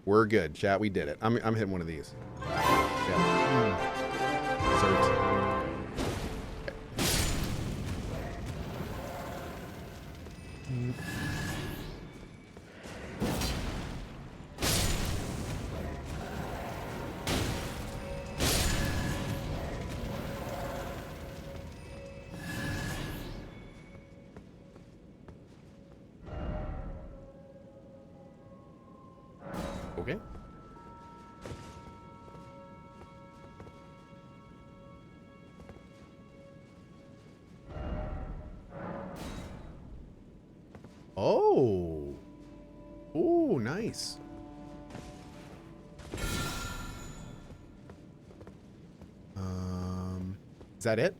We're good, chat. We did it. I'm hitting one of these. Yeah. Okay. Oh. Ooh, nice. Is that it?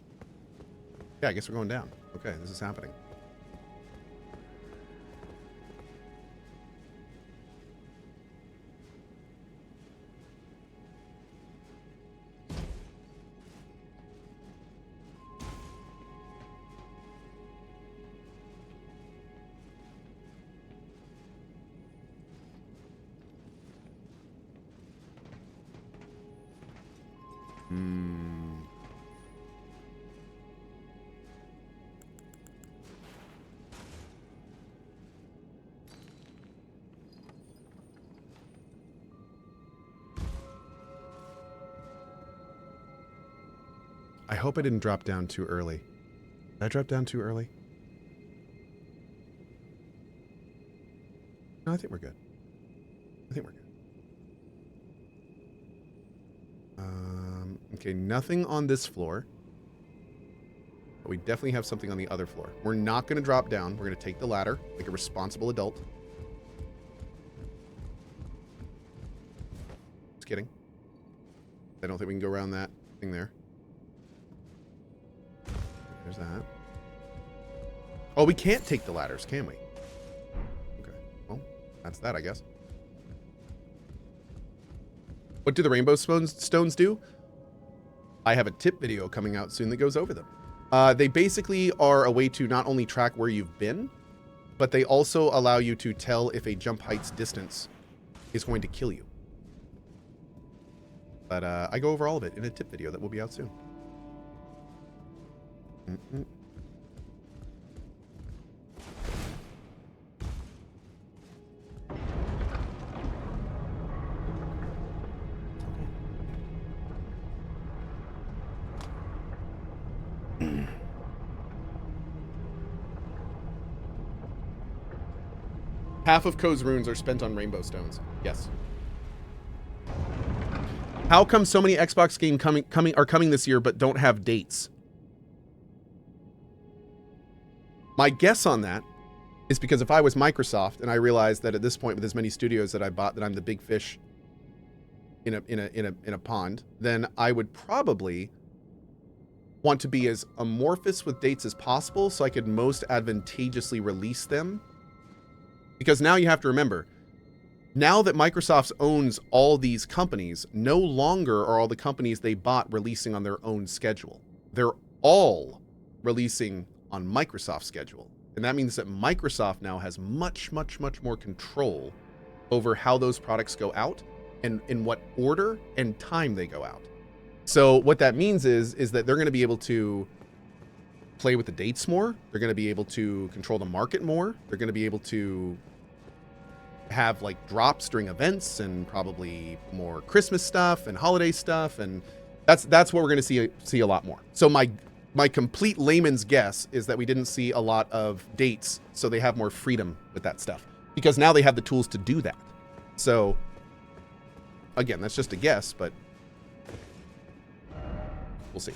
Yeah, I guess we're going down. Okay, this is happening. I hope I didn't drop down too early. Did I drop down too early? No, I think we're good. I think we're good. Okay, nothing on this floor. But we definitely have something on the other floor. We're not going to drop down. We're going to take the ladder like a responsible adult. Just kidding. I don't think we can go around that thing there. There's that. Oh, we can't take the ladders, can we? Okay. Well, that's that, I guess. What do the rainbow stones do? I have a tip video coming out soon that goes over them. They basically are a way to not only track where you've been, but they also allow you to tell if a jump height's distance is going to kill you. But I go over all of it in a tip video that will be out soon. Half of Cohh's runes are spent on rainbow stones. Yes. How come so many Xbox games are coming this year but don't have dates? My guess on that is because if I was Microsoft and I realized that at this point with as many studios that I bought that I'm the big fish in a pond, then I would probably want to be as amorphous with dates as possible so I could most advantageously release them. Because now you have to remember, now that Microsoft owns all these companies, no longer are all the companies they bought releasing on their own schedule. They're all releasing on Microsoft's schedule. And that means that Microsoft now has much, much, much more control over how those products go out and in what order and time they go out. So what that means is that they're going to be able to play with the dates more. They're going to be able to control the market more. They're going to be able to have like drops during events and probably more Christmas stuff and holiday stuff. And that's what we're going to see a lot more. So my complete layman's guess is that we didn't see a lot of dates. So they have more freedom with that stuff because now they have the tools to do that. So again, that's just a guess, but we'll see.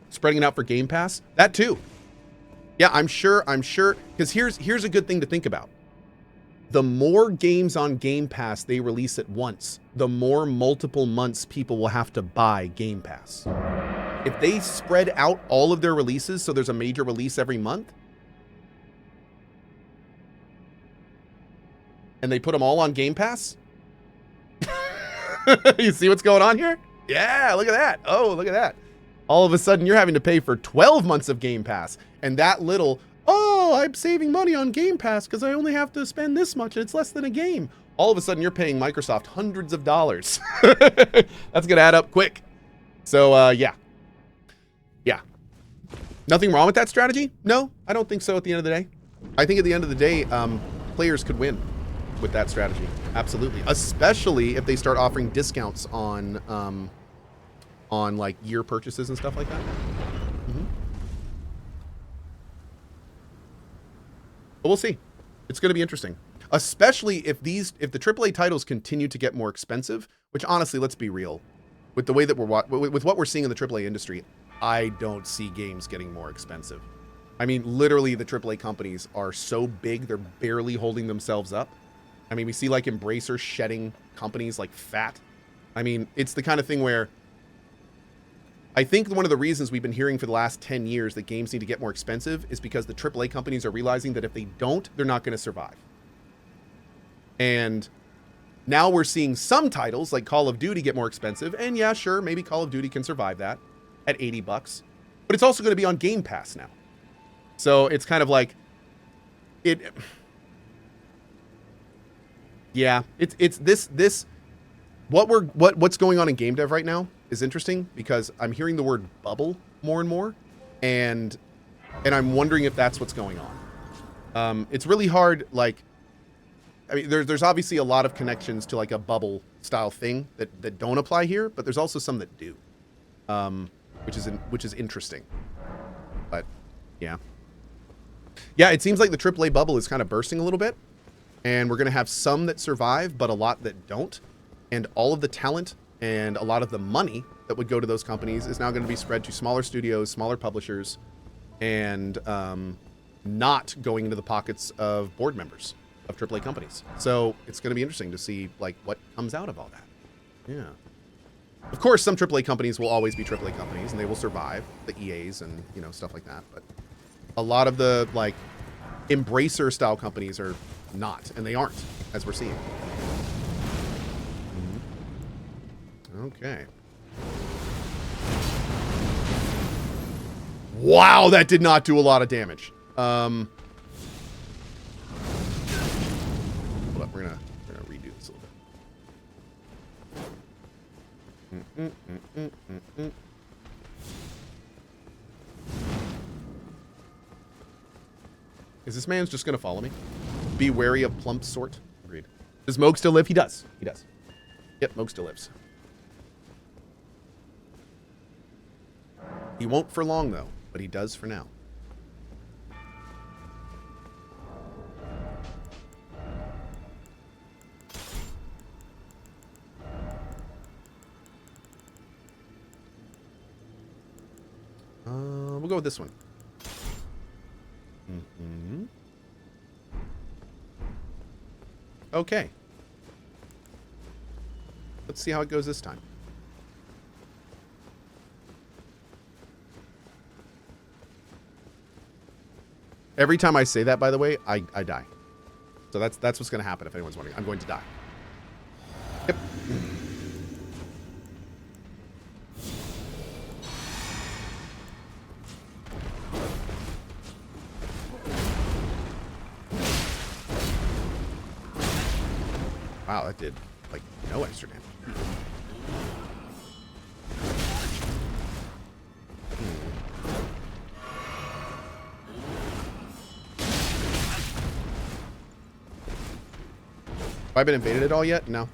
Spreading it out for Game Pass, that too. Yeah, I'm sure, because here's a good thing to think about. The more games on Game Pass they release at once, the more multiple months people will have to buy Game Pass. If they spread out all of their releases, so there's a major release every month, and they put them all on Game Pass, you see what's going on here? Yeah, look at that. Oh, look at that. All of a sudden, you're having to pay for 12 months of Game Pass. And that little, oh, oh, I'm saving money on Game Pass because I only have to spend this much and it's less than a game. All of a sudden, you're paying Microsoft hundreds of dollars. That's going to add up quick. So, yeah. Yeah. Nothing wrong with that strategy? No, I don't think so at the end of the day. I think at the end of the day, players could win with that strategy. Absolutely. Especially if they start offering discounts on like year purchases and stuff like that. Mm-hmm. But we'll see. It's going to be interesting. Especially if the AAA titles continue to get more expensive, which honestly, let's be real, with the way that with what we're seeing in the AAA industry, I don't see games getting more expensive. I mean, literally, the AAA companies are so big, they're barely holding themselves up. I mean, we see like Embracer shedding companies like fat. I mean, it's the kind of thing where I think one of the reasons we've been hearing for the last 10 years that games need to get more expensive is because the AAA companies are realizing that if they don't, they're not going to survive. And now we're seeing some titles like Call of Duty get more expensive. And yeah, sure, maybe Call of Duty can survive that at $80. But it's also going to be on Game Pass now. So it's kind of like yeah, it's this what's going on in game dev right now is interesting because I'm hearing the word bubble more and more, and I'm wondering if that's what's going on. It's really hard, like, I mean, there's obviously a lot of connections to like a bubble style thing that don't apply here, but there's also some that do, which is interesting. But yeah, it seems like the AAA bubble is kind of bursting a little bit, and we're gonna have some that survive, but a lot that don't, and all of the talent and a lot of the money that would go to those companies is now going to be spread to smaller studios, smaller publishers, and not going into the pockets of board members of AAA companies. So it's going to be interesting to see like what comes out of all that. Yeah. Of course, some AAA companies will always be AAA companies, and they will survive, the EAs and, you know, stuff like that. But a lot of the like Embracer style companies are not, and they aren't, as we're seeing. Okay. Wow, that did not do a lot of damage. Hold up, we're gonna redo this a little bit. Is this man's just gonna follow me? Be wary of plump sort. Agreed. Does Moog still live? He does. He does. Yep, Moog still lives. He won't for long, though, but he does for now. We'll go with this one. Mm-hmm. Okay. Let's see how it goes this time. Every time I say that, by the way, I die. So that's what's going to happen if anyone's wondering. I'm going to die. Yep. Wow, that did, like, no extra damage. Have I been invaded at all yet? No.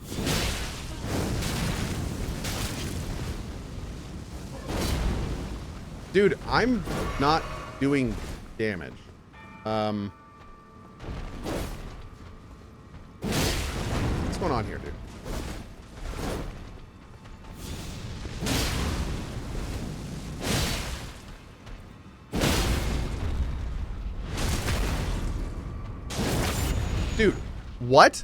Dude, I'm not doing damage. What's going on here, dude? Dude, what?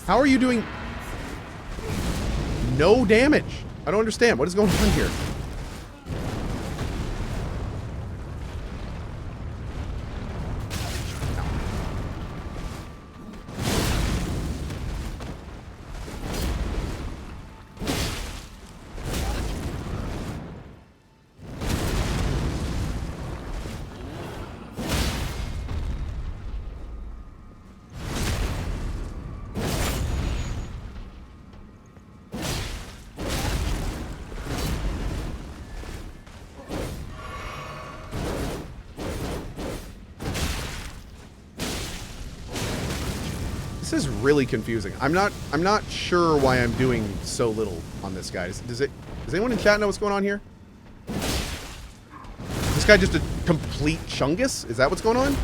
How are you doing no damage? I don't understand. What is going on here? This is really confusing. I'm not sure why I'm doing so little on this guy. Does anyone in chat know what's going on here? Is this guy just a complete chungus? Is that what's going on?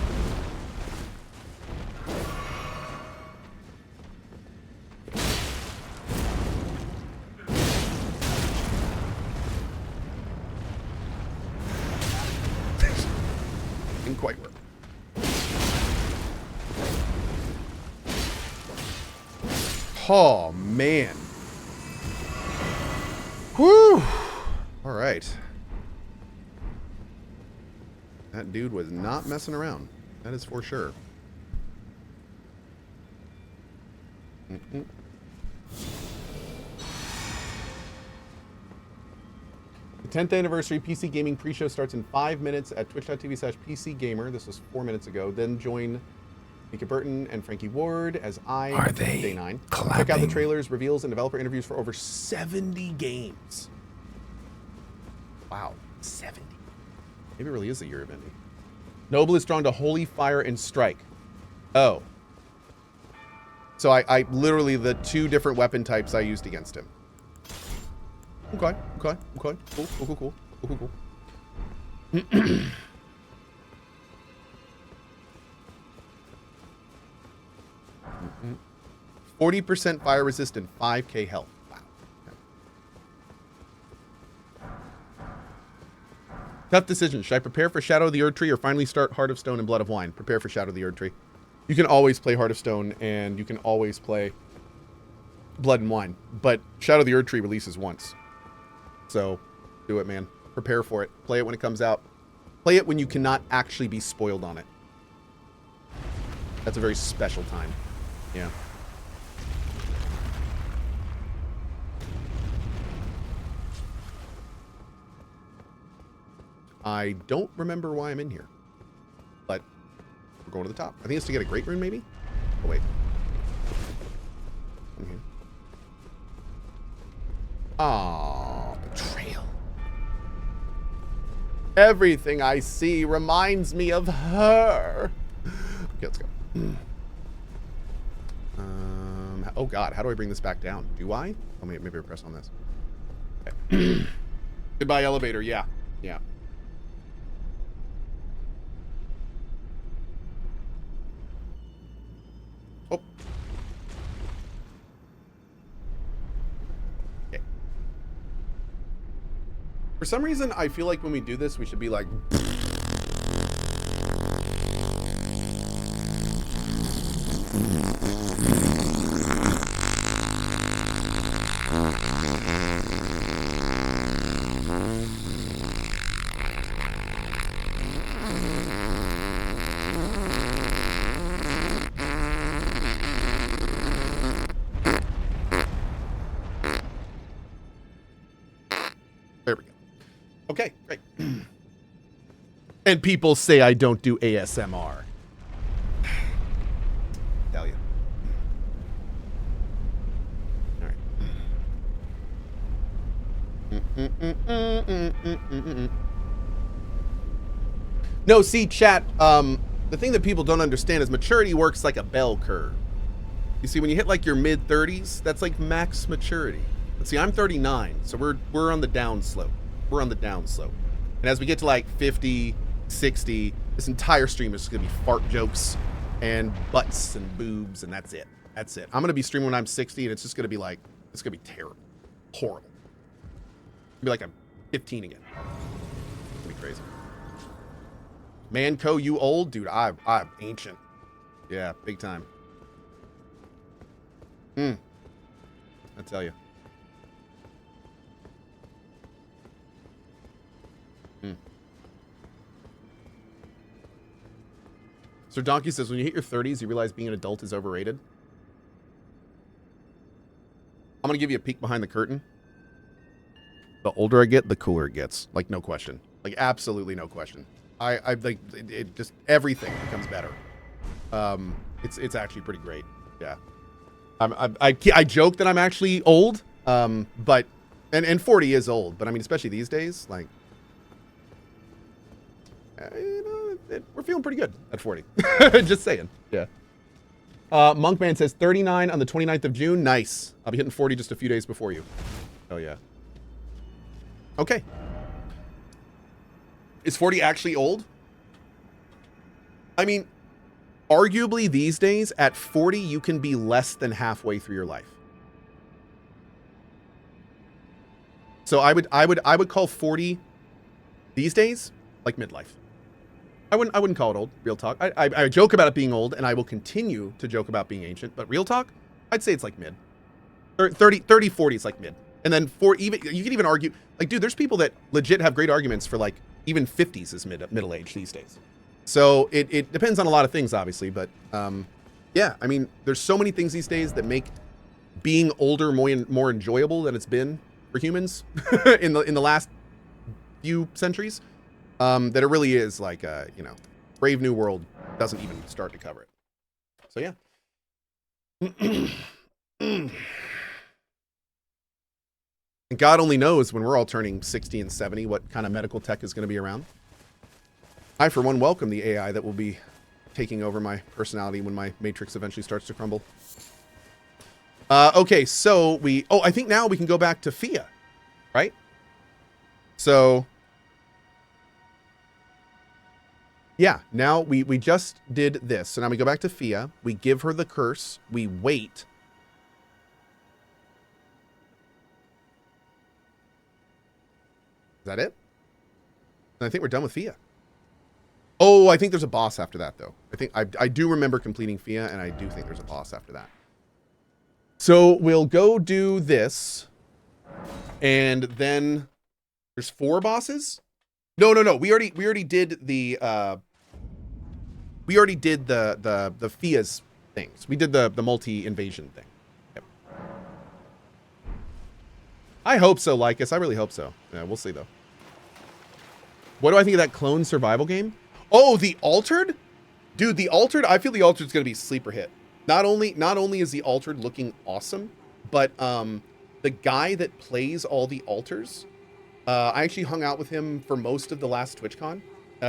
Didn't quite work. Oh, man. Whew. All right. That dude was not messing around. That is for sure. Mm-mm. The 10th anniversary PC Gaming pre-show starts in 5 minutes at twitch.tv/PCGamer. This was 4 minutes ago. Then join Mika Burton and Frankie Ward as Day 9. Check out the trailers, reveals, and developer interviews for over 70 games. Wow, 70. Maybe it really is the year of ending. Noble is drawn to Holy Fire and Strike. Oh. So I literally, the 2 different weapon types I used against him. Okay. Cool. 40% fire resistant, 5k health. Wow. Okay. Tough decision. Should I prepare for Shadow of the Erdtree or finally start Heart of Stone and Blood of Wine? Prepare for Shadow of the Erdtree. You can always play Heart of Stone and you can always play Blood and Wine, but Shadow of the Erdtree releases once. So, do it, man. Prepare for it. Play it when it comes out. Play it when you cannot actually be spoiled on it. That's a very special time. Yeah. I don't remember why I'm in here, but we're going to the top. I think it's to get a great rune, maybe? Oh, wait. I'm here. Aww, betrayal. Everything I see reminds me of her. Okay, let's go. Oh God, how do I bring this back down? Do I? Oh, maybe I press on this. Okay. Goodbye, elevator. Yeah. Oh. Okay. For some reason, I feel like when we do this, we should be like... There we go. Okay, great. And people say I don't do ASMR. Tell you. All right. No, see, chat, the thing that people don't understand is maturity works like a bell curve. You see, when you hit like your mid-30s, that's like max maturity. But see, I'm 39, so we're on the down slope. We're on the down slope. And as we get to like 50, 60, this entire stream is just gonna be fart jokes and butts and boobs, and that's it. That's it. I'm gonna be streaming when I'm 60, and it's just gonna be like, it's gonna be terrible. Horrible. It'll be like I'm 15 again. It's gonna be crazy. Man, Cohh, you old? Dude, I'm ancient. Yeah, big time. I tell you. Sir Donkey says, when you hit your 30s, you realize being an adult is overrated. I'm going to give you a peek behind the curtain. The older I get, the cooler it gets. Like, no question. Like, absolutely no question. I like, it just, everything becomes better. It's actually pretty great. Yeah. I joke that I'm actually old, but, and 40 is old, but I mean, especially these days, like, you know, we're feeling pretty good at 40. Just saying. Yeah. Monkman says 39 on the 29th of June. Nice. I'll be hitting 40 just a few days before you. Oh, yeah. Okay. Is 40 actually old? I mean, arguably these days, at 40, you can be less than halfway through your life. So I would call 40 these days like midlife. I wouldn't call it old, real talk. I joke about it being old, and I will continue to joke about being ancient, but real talk, I'd say it's like mid. 30, 40 is like mid. And then you can even argue, like, dude, there's people that legit have great arguments for like even 50s is middle age these days. So it depends on a lot of things, obviously, but yeah, I mean, there's so many things these days that make being older more enjoyable than it's been for humans in the last few centuries. That it really is like, you know, Brave New World doesn't even start to cover it. So, yeah. And God only knows when we're all turning 60 and 70 what kind of medical tech is going to be around. I, for one, welcome the AI that will be taking over my personality when my matrix eventually starts to crumble. Okay, so I think now we can go back to Fia, right? So... yeah, now we just did this. So now we go back to Fia. We give her the curse. We wait. Is that it? And I think we're done with Fia. Oh, I think there's a boss after that, though. I think I do remember completing Fia, and I do think there's a boss after that. So we'll go do this. And then there's 4 bosses? No. We already did the the Fia's things. We did the multi-invasion thing. Yep. I hope so, Lycus. I really hope so. Yeah, we'll see though. What do I think of that clone survival game? Oh, the Altered? Dude, the Altered, I feel the Altered's gonna be sleeper hit. Not only is the Altered looking awesome, but the guy that plays all the altars, I actually hung out with him for most of the last TwitchCon.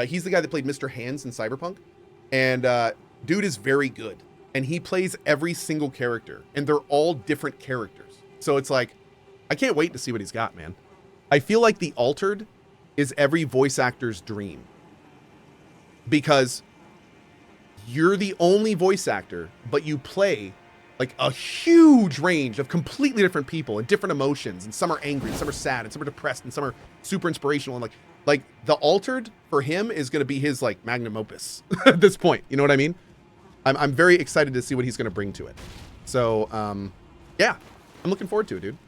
He's the guy that played Mr. Hands in Cyberpunk. And dude is very good. And he plays every single character. And they're all different characters. So it's like, I can't wait to see what he's got, man. I feel like the Altered is every voice actor's dream. Because you're the only voice actor, but you play like a huge range of completely different people and different emotions. And some are angry, and some are sad, and some are depressed, and some are super inspirational. And like the Altered for him is going to be his like magnum opus at this point. You know what I mean? I'm very excited to see what he's going to bring to it. So, yeah, I'm looking forward to it, dude.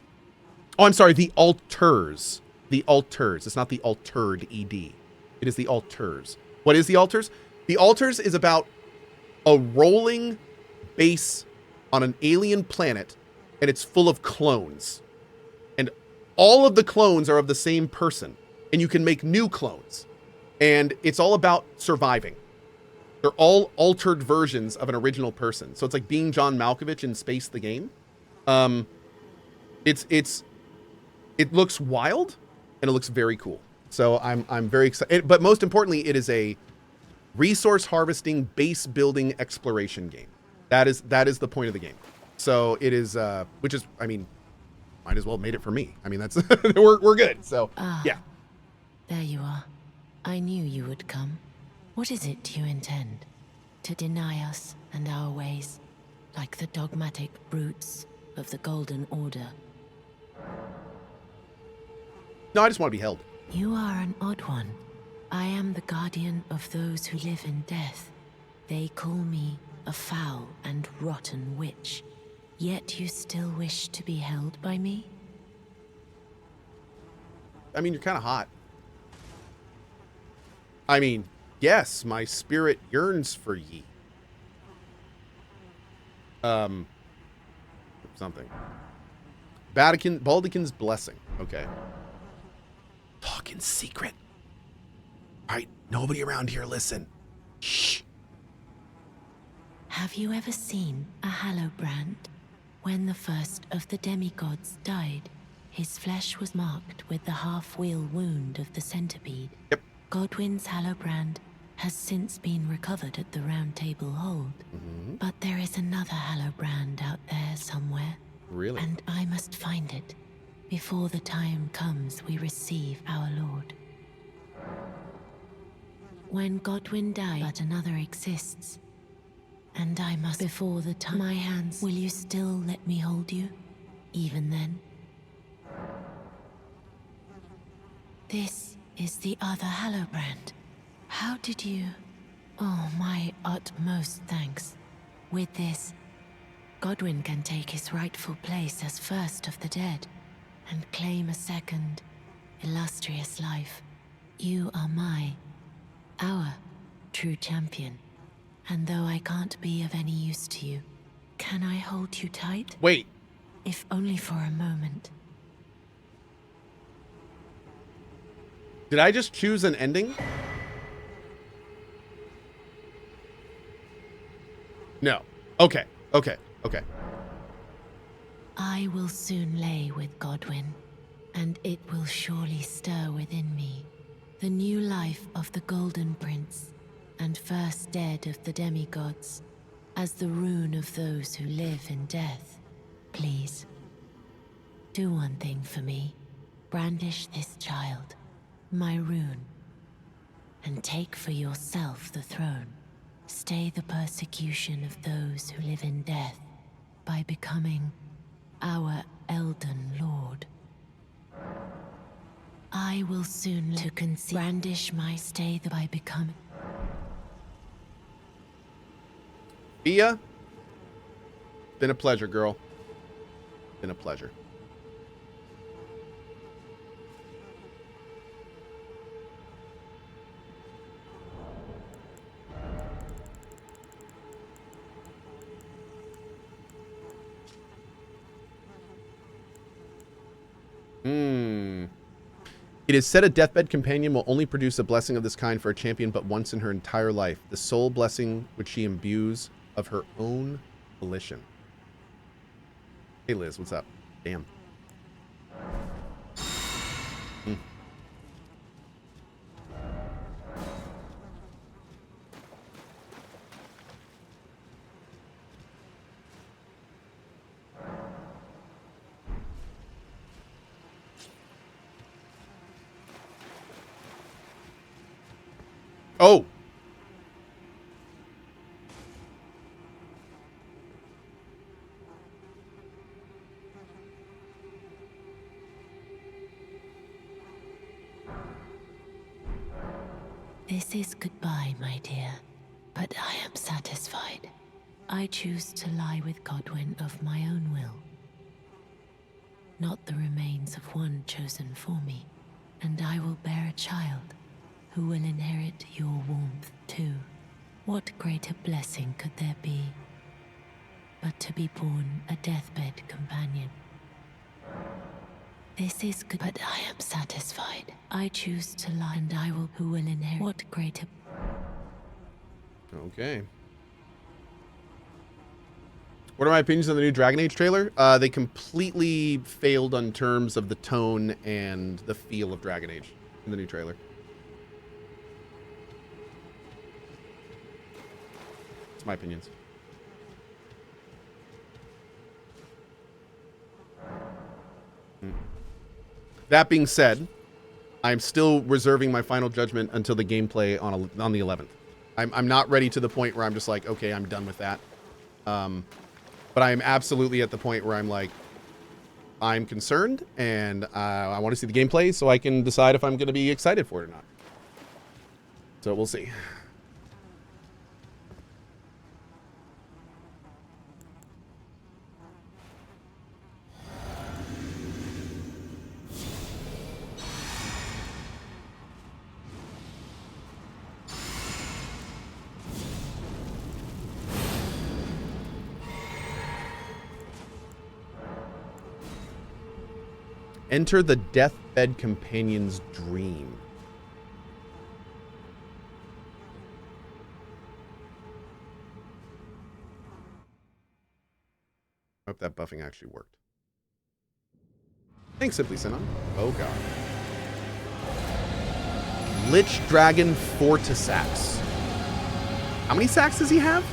Oh, I'm sorry. The Alters. The Alters. It's not the Altered ED. It is the Alters. What is the Alters? The Alters is about a rolling base on an alien planet, and it's full of clones. And all of the clones are of the same person, and you can make new clones. And it's all about surviving. They're all altered versions of an original person. So it's like being John Malkovich in Space the Game. It looks wild, and it looks very cool. So I'm very excited. But most importantly, it is a resource harvesting, base building exploration game. That is the point of the game. So it is, which is, I mean, might as well have made it for me. I mean, that's we're good. So yeah. There you are. I knew you would come. What is it you intend? To deny us and our ways, like the dogmatic brutes of the Golden Order? No, I just want to be held. You are an odd one. I am the guardian of those who live in death. They call me a foul and rotten witch. Yet you still wish to be held by me? I mean, you're kind of hot. I mean, yes, my spirit yearns for ye. Something. Baldekin's blessing. Okay. Talk in secret. All right, nobody around here listen. Shh. Have you ever seen a Hallowbrand? When the first of the demigods died, his flesh was marked with the half-wheel wound of the centipede. Yep. Godwyn's Hallowbrand has since been recovered at the Round Table Hold. But there is another Hallowbrand out there somewhere. Really? And I must find it before the time comes we receive our Lord. When Godwyn died, but another exists. And I must before the time my hands. Will you still let me hold you? Even then? This is the other Hallowbrand. How did you? Oh, my utmost thanks. With this, Godwyn can take his rightful place as first of the dead and claim a second, illustrious life. You are our true champion. And though I can't be of any use to you, can I hold you tight? Wait. If only for a moment. Did I just choose an ending? No. Okay. Okay. Okay. I will soon lay with Godwyn, and it will surely stir within me the new life of the Golden Prince, and first dead of the demigods, as the rune of those who live in death. Please, do one thing for me. Brandish this child, my rune, and take for yourself the throne. Stay the persecution of those who live in death by becoming our Elden Lord. I will soon to conceive. Brandish my stay by becoming. Fia, been a pleasure, girl. Been a pleasure. It is said a deathbed companion will only produce a blessing of this kind for a champion but once in her entire life. The sole blessing which she imbues of her own volition. Hey Liz, what's up? Damn. Oh! This is goodbye, my dear, but I am satisfied. I choose to lie with Godwyn of my own will, not the remains of one chosen for me, and I will bear a child who will inherit your warmth too. What greater blessing could there be but to be born a deathbed companion? This is good, but I am satisfied. I choose to lie, and I will who will inherit. What greater? Okay. What are my opinions on the new Dragon Age trailer? They completely failed on terms of the tone and the feel of Dragon Age in the new trailer. That's my opinions. That being said, I'm still reserving my final judgment until the gameplay on the 11th. I'm not ready to the point where I'm just like, okay, I'm done with that. But I'm absolutely at the point where I'm like, I'm concerned, and I want to see the gameplay so I can decide if I'm going to be excited for it or not. So we'll see. Enter the deathbed companion's dream. I hope that buffing actually worked. Thanks, Simply Sinon. Oh god. Lich Dragon Fortisax. How many sacks does he have?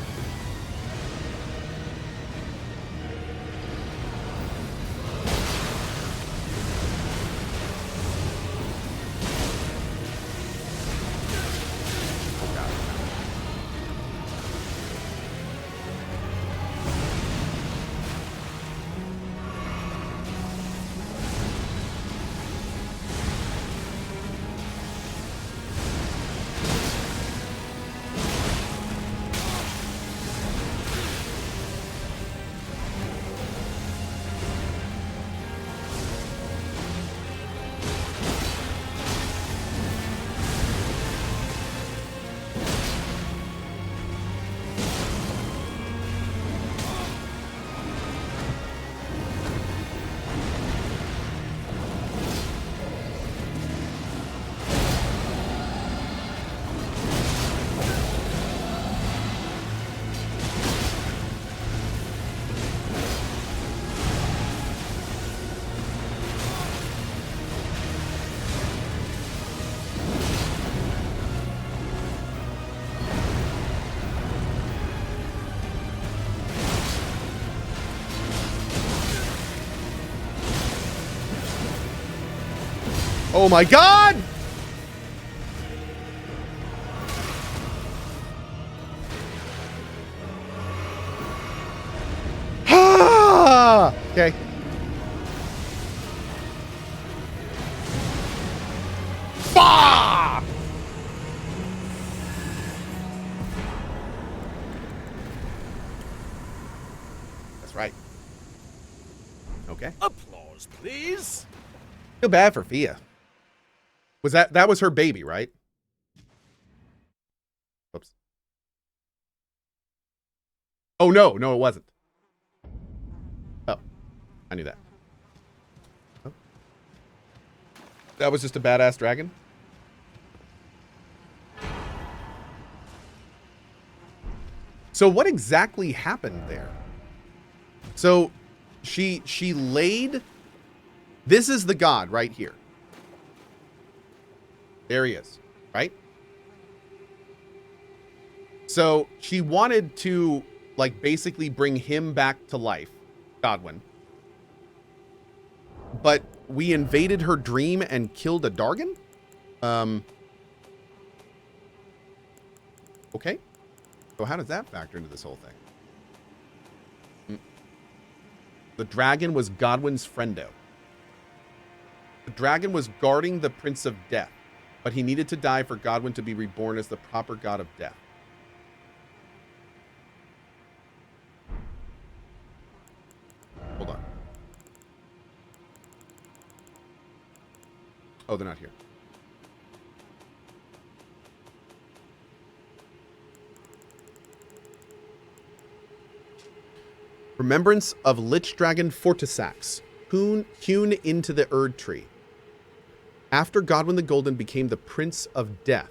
Oh my god! Okay. Fuck! That's right. Okay. Applause, please. Feel bad for Fia. Was that was her baby, right? Whoops. Oh no, it wasn't. Oh, I knew that. Oh. That was just a badass dragon. So what exactly happened there? So she laid. This is the god right here. There he is, right? So she wanted to, like, basically bring him back to life, Godwin. But we invaded her dream and killed a Dargon? Okay. So how does that factor into this whole thing? The dragon was Godwin's friendo. The dragon was guarding the Prince of Death, but he needed to die for Godwin to be reborn as the proper god of death. Hold on. Oh, they're not here. Remembrance of Lich Dragon Fortisax, hewn into the Erdtree. After Godwin the Golden became the Prince of Death,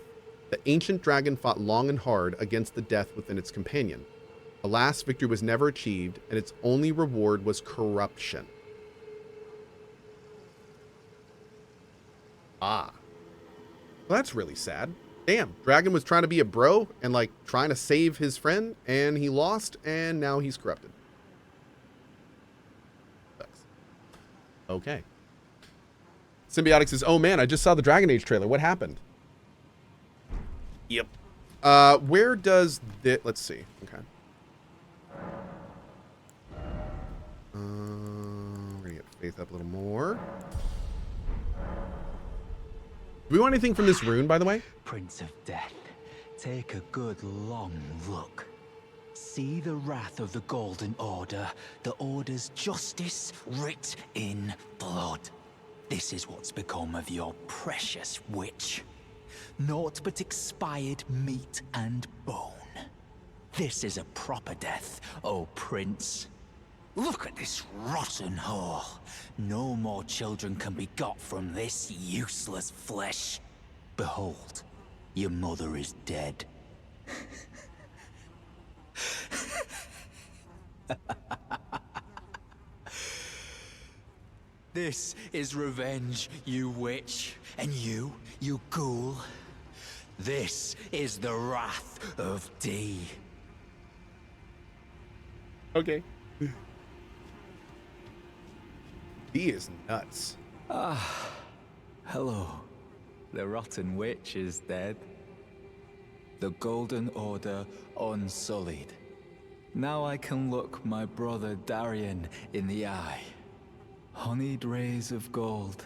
the ancient dragon fought long and hard against the death within its companion. Alas, victory was never achieved, and its only reward was corruption. Ah. Well, that's really sad. Damn, dragon was trying to be a bro and, like, trying to save his friend, and he lost, and now he's corrupted. Sucks. Okay. Symbiotic says, oh man, I just saw the Dragon Age trailer. What happened? Yep. Where does the... Let's see. Okay. We're going to get Faith up a little more. Do we want anything from this rune, by the way? Prince of Death, take a good long look. See the wrath of the Golden Order, the Order's justice writ in blood. This is what's become of your precious witch. Naught but expired meat and bone. This is a proper death, O Prince. Look at this rotten whore. No more children can be got from this useless flesh. Behold, your mother is dead. This is revenge, you witch. And you ghoul. This is the wrath of D. Okay. He is nuts. Hello. The rotten witch is dead. The Golden Order unsullied. Now I can look my brother Darien in the eye. Honeyed rays of gold,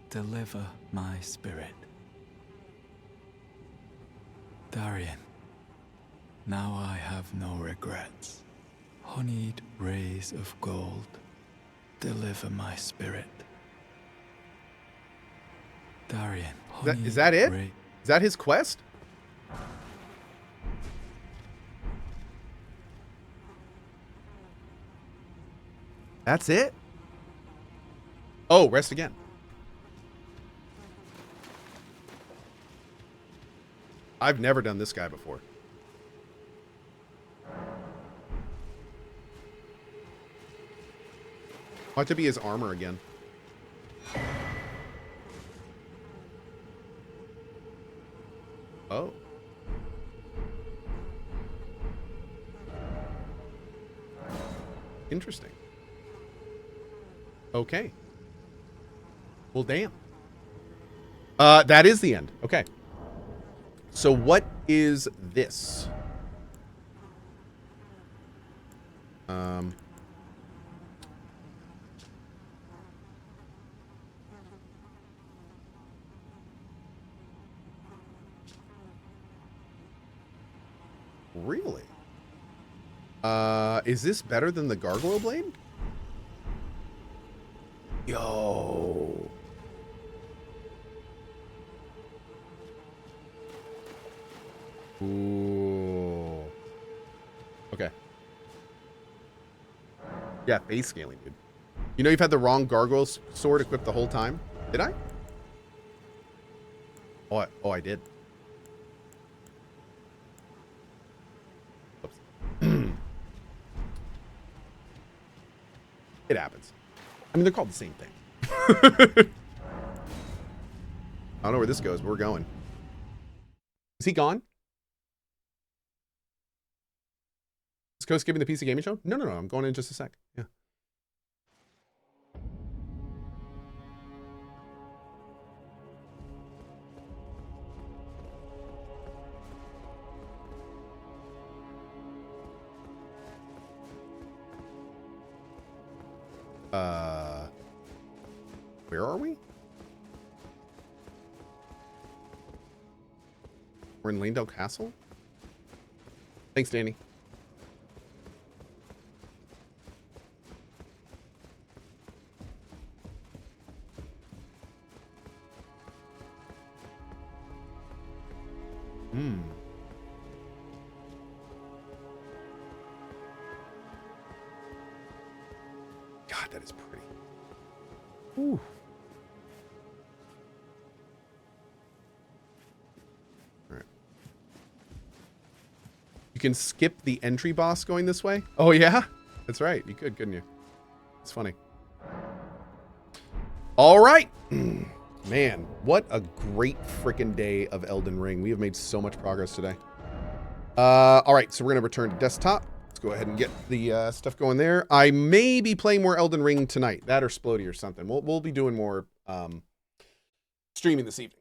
deliver my spirit. Darien, now I have no regrets. Honeyed rays of gold, deliver my spirit. Darien, Is that it? Is that his quest? That's it? Oh, rest again. I've never done this guy before. Ought to be his armor again. Oh. Interesting. Okay. Well, damn. That is the end. Okay. So what is this? Really? Is this better than the gargoyle blade? Yo. Ooh. Okay. Yeah, base scaling, dude. You know you've had the wrong gargoyle sword equipped the whole time? Did I? Oh, I did. Oops. It happens. I mean, they're called the same thing. I don't know where this goes, but we're going. Is he gone? Is Cohh skipping the PC Gaming Show? No. I'm going in just a sec. Yeah. Where are we? We're in Lanedale Castle? Thanks, Danny. God, that is pretty. Ooh. All right. You can skip the entry boss going this way? Oh, yeah? That's right. You could, couldn't you? It's funny. All right. Man, what a great freaking day of Elden Ring. We have made so much progress today. All right, so we're going to return to desktop. Let's go ahead and get the stuff going there. I may be playing more Elden Ring tonight. That or Splody or something. We'll be doing more streaming this evening.